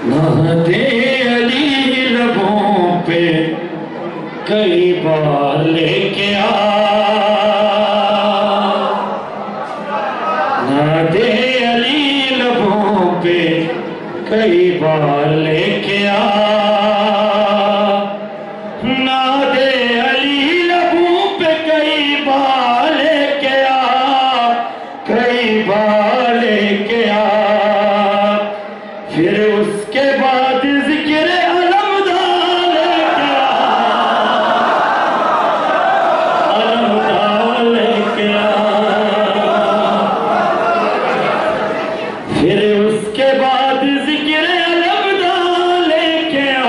नाते अली लबों पे कई बार लेके आ, नाते अली लबों पे कई बार लेके आ, नाते अली लबों पे कई बार लेके आ, कई बार लेके आ। फिर उसके बाद जिक्र अलमदाल लेके आ, अलमदाल लेके आ। फिर उसके बाद जिक्र अलमदाल लेके आ,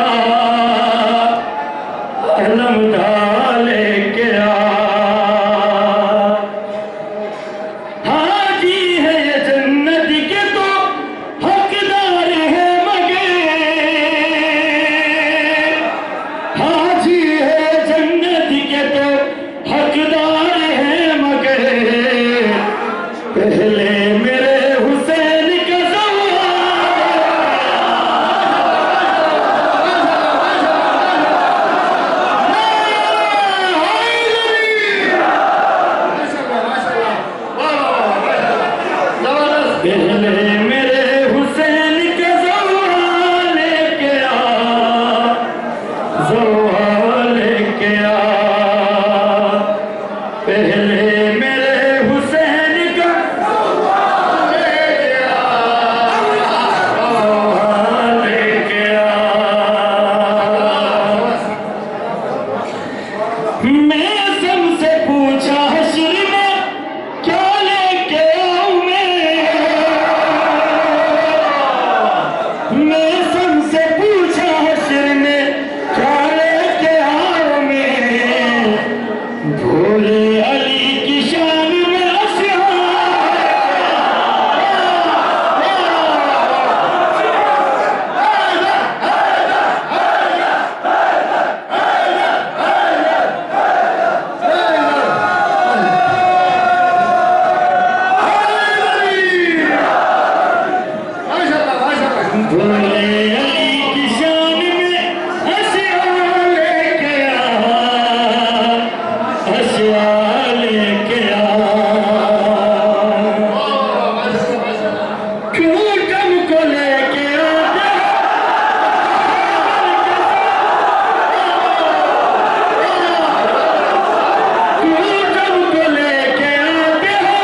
अलमदाल लेके आ। हाजी है ये जन्नत के तो हकदार है मगर, हाजी है जन्नत के तो हकदार है मगर, पहले मेरे हुसैन का पहले मेरे हुसैन के ज़ौआ लेके आ, ज़ौआ लेके आ। पहले मेरे हुसैन का ज़ौआ लेके आ, ज़ौआ लेके आ। मैं सबसे पूछा हश्र में क्या लेके आऊं मैं सबसे पूछा हश्र में क्या लेके आऊं मैं, भोले अली की शान में भोले अली की शान में हसिया लेके आ, हसिया लेके आ। क्यों तुमको लेके आते क्यों तुमको लेके आते हो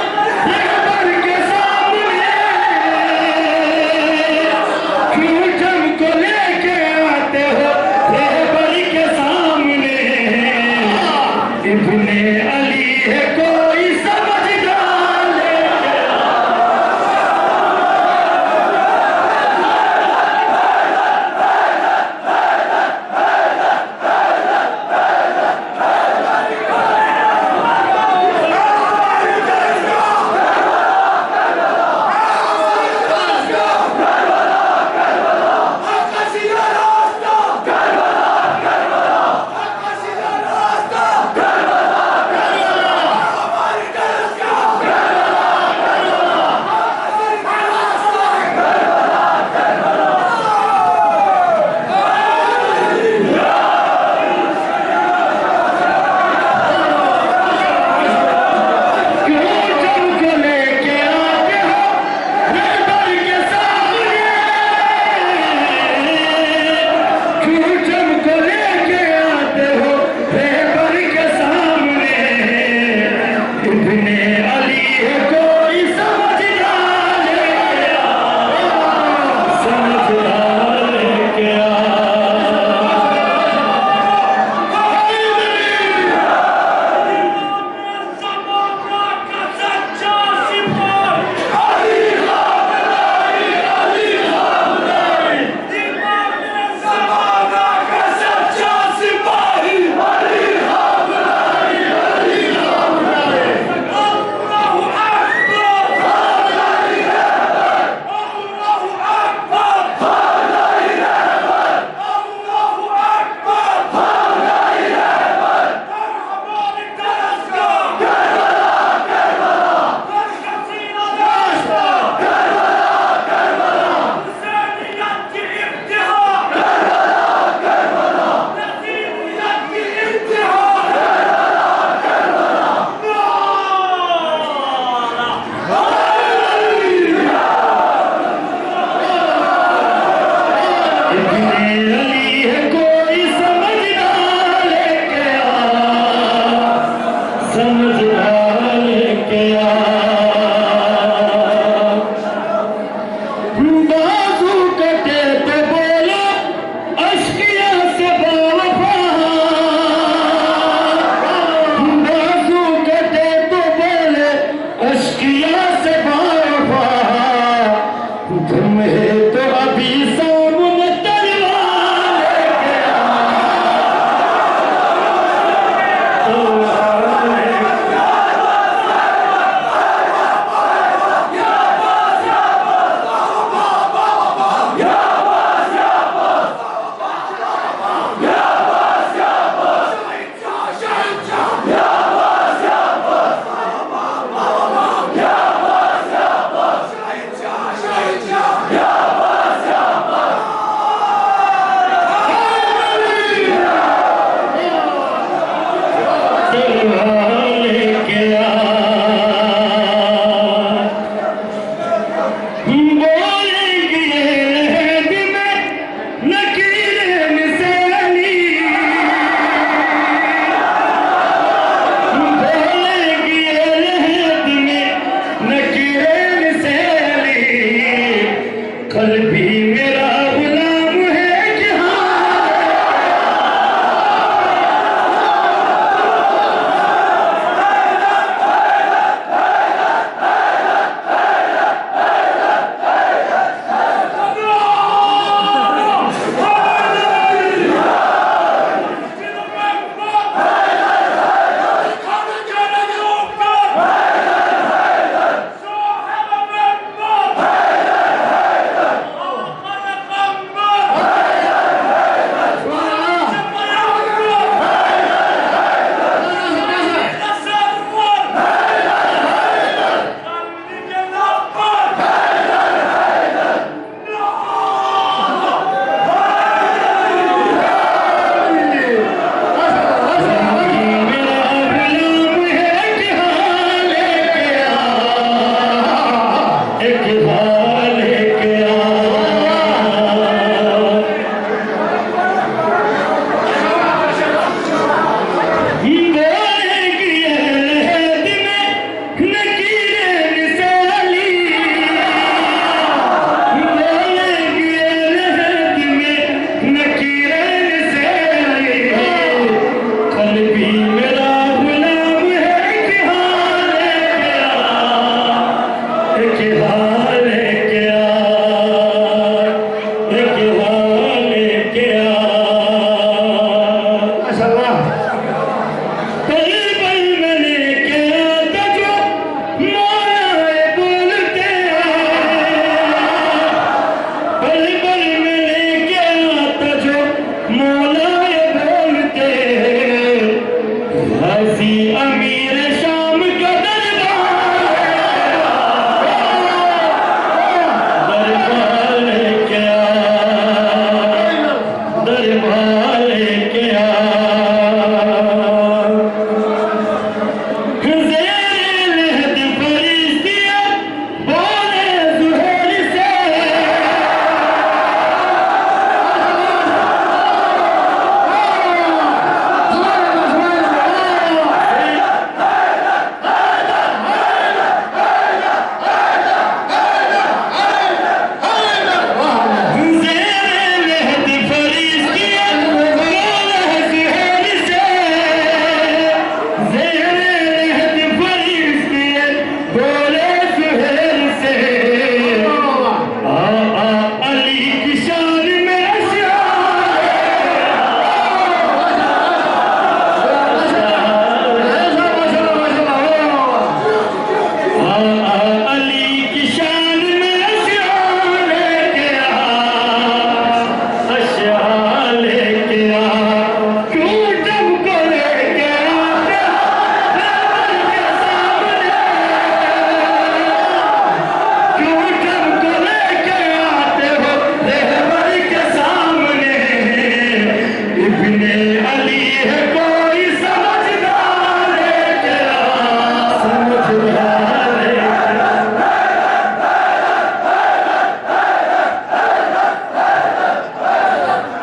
रहबर के सामने, क्यों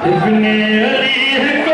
इब्ने अली है